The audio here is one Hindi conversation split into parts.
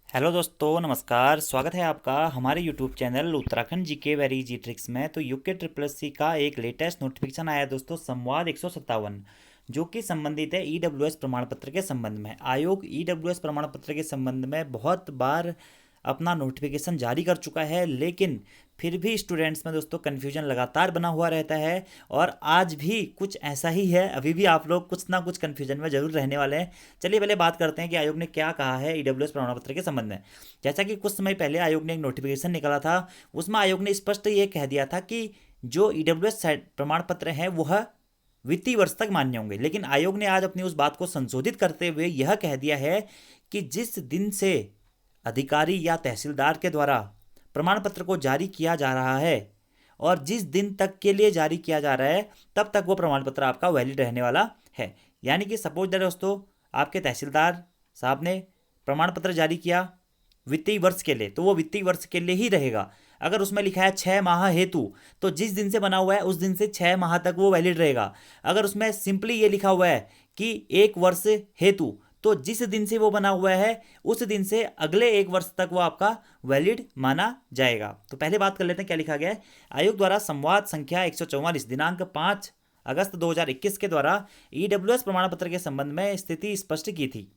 हेलो दोस्तों, नमस्कार। स्वागत है आपका हमारे YouTube channel Uttarakhand GK very easy tricks में। तो यूके ट्रिपल एस सी का एक लेटेस्ट नोटिफिकेशन आया है दोस्तों, संवाद 157, जो कि संबंधित है ईडब्ल्यूएस प्रमाण पत्र के संबंध में। आयोग ईडब्ल्यूएस प्रमाण पत्र के संबंध में बहुत बार अपना नोटिफिकेशन जारी कर चुका है, लेकिन फिर भी स्टूडेंट्स में दोस्तों कन्फ्यूजन लगातार बना हुआ रहता है। और आज भी कुछ ऐसा ही है, अभी भी आप लोग कुछ ना कुछ कन्फ्यूजन में जरूर रहने वाले हैं। चलिए पहले बात करते हैं कि आयोग ने क्या कहा है ईडब्ल्यूएस प्रमाण पत्र के संबंध में। जैसा कि कुछ समय पहले आयोग ने एक नोटिफिकेशन निकाला था, उसमें आयोग ने स्पष्ट ये कह दिया था कि जो ईडब्ल्यूएस प्रमाण पत्र हैं वह वित्तीय वर्ष तक मान्य होंगे। लेकिन आयोग ने आज अपनी उस बात को संशोधित करते हुए यह कह दिया है कि जिस दिन से अधिकारी या तहसीलदार के द्वारा प्रमाण पत्र को जारी किया जा रहा है और जिस दिन तक के लिए जारी किया जा रहा है, तब तक वो प्रमाण पत्र आपका वैलिड रहने वाला है। यानी कि सपोज दैट दोस्तों, आपके तहसीलदार साहब ने प्रमाण पत्र जारी किया वित्तीय वर्ष के लिए, तो वो वित्तीय वर्ष के लिए ही रहेगा। अगर उसमें लिखा है 6 माह हेतु, तो जिस दिन से बना हुआ है उस दिन से 6 माह तक वो वैलिड रहेगा। अगर उसमें सिंपली ये लिखा हुआ है कि 1 वर्ष हेतु, तो जिस दिन से वो बना हुआ है उस दिन से अगले 1 वर्ष तक वो आपका वैलिड माना जाएगा। तो पहले बात कर लेते हैं क्या लिखा गया है। आयोग द्वारा संवाद संख्या 144 दिनांक 5 अगस्त 2021 के द्वारा ईडब्ल्यूएस प्रमाण पत्र के संबंध में स्थिति स्पष्ट की थी।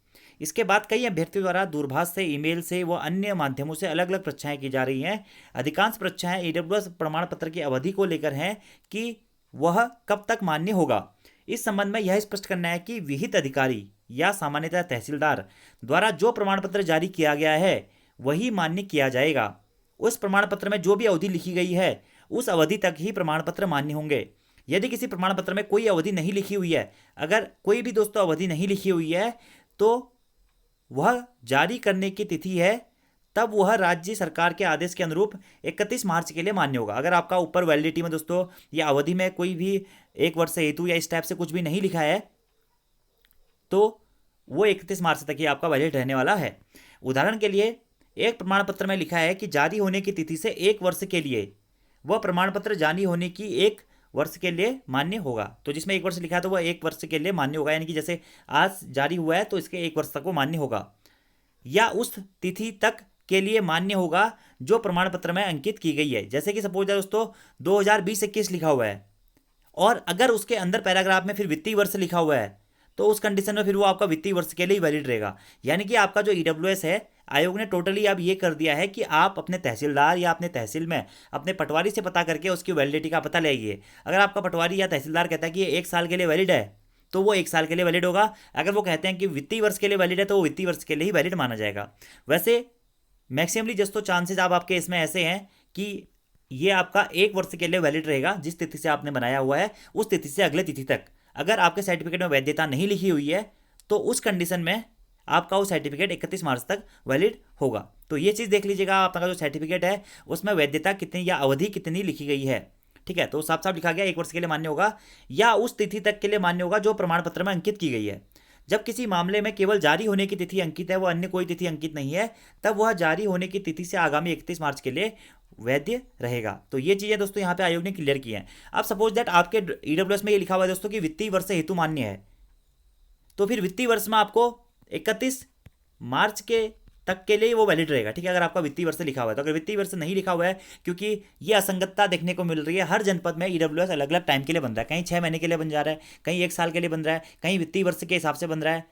इसके बाद कई अभ्यर्थियों द्वारा दूरभाष से, ईमेल से व अन्य माध्यमों से अलग अलग परीक्षाएं की जा रही हैं। अधिकांश परीक्षाएं ईडब्ल्यूएस प्रमाण पत्र की अवधि को लेकर हैं कि वह कब तक मान्य होगा। इस संबंध में यह स्पष्ट करना है कि विहित अधिकारी या सामान्यतः तहसीलदार द्वारा जो प्रमाण पत्र जारी किया गया है वही मान्य किया जाएगा। उस प्रमाण पत्र में जो भी अवधि लिखी गई है उस अवधि तक ही प्रमाण पत्र मान्य होंगे। यदि किसी प्रमाण पत्र में कोई अवधि नहीं लिखी हुई है, अगर कोई भी दोस्तों अवधि नहीं लिखी हुई है, तो वह जारी करने की तिथि है, तब वह राज्य सरकार के आदेश के अनुरूप 31 मार्च के लिए मान्य होगा। अगर आपका ऊपर वैलिडिटी में दोस्तों या अवधि में कोई भी 1 वर्ष हेतु या इस टाइप से कुछ भी नहीं लिखा है, तो वो 31 मार्च तक ही आपका वैलिड रहने वाला है। उदाहरण के लिए, एक प्रमाण पत्र में लिखा है कि जारी होने की तिथि से 1 वर्ष के लिए वह प्रमाण पत्र जारी होने की 1 वर्ष के लिए मान्य होगा। तो जिसमें 1 वर्ष लिखा है तो वह 1 वर्ष के लिए मान्य होगा, यानी कि जैसे आज जारी हुआ है तो इसके 1 वर्ष तक वो मान्य होगा, या उस तिथि तक के लिए मान्य होगा जो प्रमाण पत्र में अंकित की गई है। जैसे कि सपोज दोस्तों 2020-21 लिखा हुआ है और अगर उसके अंदर पैराग्राफ में फिर वित्तीय वर्ष लिखा हुआ है, तो उस कंडीशन में फिर वो आपका वित्तीय वर्ष के लिए वैलिड रहेगा। यानी कि आपका जो ईडब्ल्यूएस है, आयोग ने टोटली अब ये कर दिया है कि आप अपने तहसीलदार या अपने तहसील में अपने पटवारी से पता करके उसकी वैलिडिटी का पता लगाइए। अगर आपका पटवारी या तहसीलदार कहता है कि ये 1 साल के लिए वैलिड है, तो वो 1 साल के लिए वैलिड होगा। अगर वो कहते हैं कि वित्तीय वर्ष के लिए वैलिड है, तो वो वित्तीय वर्ष के लिए ही वैलिड माना जाएगा। वैसे मैक्सिमली दोस्तों चांसेज अब आपके इसमें ऐसे हैं कि ये आपका 1 वर्ष के लिए वैलिड रहेगा। जिस तिथि से आपने बनाया हुआ है उस तिथि से अगले तिथि तक। अगर आपके सर्टिफिकेट में वैधता नहीं लिखी हुई है, तो उस कंडीशन में आपका वो सर्टिफिकेट 31 मार्च तक वैलिड होगा। तो ये चीज़ देख लीजिएगा, आपका जो सर्टिफिकेट है उसमें वैधता कितनी या अवधि कितनी लिखी गई है। ठीक है, तो साफ साफ लिखा गया 1 वर्ष के लिए मान्य होगा या उस तिथि तक के लिए मान्य होगा जो प्रमाण पत्र में अंकित की गई है। जब किसी मामले में केवल जारी होने की तिथि अंकित है, वो अन्य कोई तिथि अंकित नहीं है, तब वह जारी होने की तिथि से आगामी 31 मार्च के लिए वैध रहेगा। तो ये चीज़ें दोस्तों यहाँ पे आयोग ने क्लियर की हैं। अब सपोज दैट आपके ईडब्ल्यूएस में ये लिखा हुआ है दोस्तों कि वित्तीय वर्ष हेतु मान्य है, तो फिर वित्तीय वर्ष में आपको 31 मार्च के तक के लिए वो वैलिड रहेगा। ठीक है, अगर आपका वित्तीय वर्ष लिखा हुआ है। तो अगर वित्तीय वर्ष नहीं लिखा हुआ है, क्योंकि ये असंगतता देखने को मिल रही है, हर जनपद में ईडब्ल्यूएस अलग अलग टाइम के लिए बन रहा है। कहीं 6 महीने के लिए बन जा रहा है, कहीं 1 साल के लिए बन रहा है, कहीं वित्तीय वर्ष के हिसाब से बन रहा है,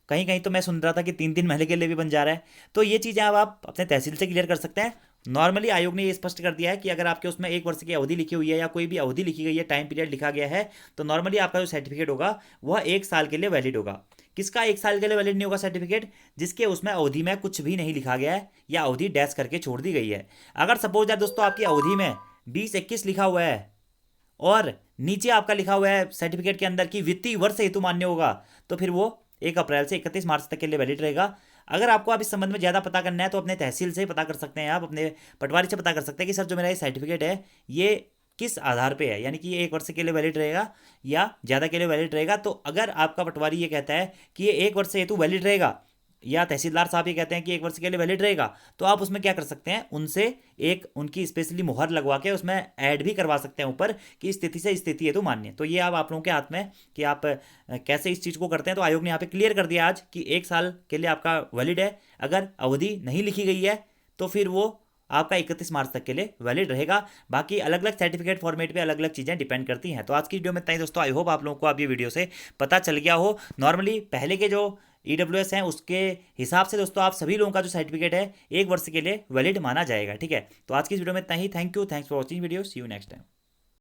कहीं कहीं तो मैं सुन रहा था कि 3-3 महीने के लिए भी बन जा रहा है। तो ये चीज़ें अब आप अपने तहसील से क्लियर कर सकते हैं। नॉर्मली आयोग ने ये स्पष्ट कर दिया है कि अगर आपके उसमें 1 वर्ष की अवधि लिखी हुई है या कोई भी अवधि लिखी गई है, टाइम पीरियड लिखा गया है, तो नॉर्मली आपका जो सर्टिफिकेट होगा वह 1 साल के लिए वैलिड होगा। किसका 1 साल के लिए वैलिड नहीं होगा सर्टिफिकेट? जिसके उसमें अवधि में कुछ भी नहीं लिखा गया है या अवधि डैश करके छोड़ दी गई है। अगर सपोज है दोस्तों आपकी अवधि में 20-21 लिखा हुआ है और नीचे आपका लिखा हुआ है सर्टिफिकेट के अंदर कि वित्तीय वर्ष हेतु मान्य होगा, तो फिर वो 1 अप्रैल से 31 मार्च तक के लिए वैलिड रहेगा। अगर आपको आप इस संबंध में ज़्यादा पता करना है तो अपने तहसील से पता कर सकते हैं, आप अपने पटवारी से पता कर सकते हैं कि सर जो मेरा ये सर्टिफिकेट है ये किस आधार पे है, यानी कि ये 1 वर्ष के लिए वैलिड रहेगा या ज़्यादा के लिए वैलिड रहेगा। तो अगर आपका पटवारी ये कहता है कि ये 1 वर्ष हेतु वैलिड रहेगा, या तहसीलदार साहब ये कहते हैं कि 1 वर्ष के लिए वैलिड रहेगा, तो आप उसमें क्या कर सकते हैं, उनसे एक उनकी स्पेशली मुहर लगवा के उसमें ऐड भी करवा सकते हैं ऊपर कि स्थिति से स्थिति है तो मान्य। तो ये अब आप लोगों के हाथ में कि आप कैसे इस चीज़ को करते हैं। तो आयोग ने यहाँ पे क्लियर कर दिया आज कि 1 साल के लिए आपका वैलिड है। अगर अवधि नहीं लिखी गई है तो फिर वो आपका 31 मार्च तक के लिए वैलिड रहेगा। बाकी अलग अलग सर्टिफिकेट फॉर्मेट पे अलग अलग चीज़ें डिपेंड करती हैं। तो आज की वीडियो में इतना ही दोस्तों। आई होप आप लोगों को अब ये वीडियो से पता चल गया हो। नॉर्मली पहले के जो EWS हैं उसके हिसाब से दोस्तों आप सभी लोगों का जो सर्टिफिकेट है 1 वर्ष के लिए वैलिड माना जाएगा। ठीक है, तो आज की वीडियो में इतना ही। Thank you, thanks for watching video, see you next time.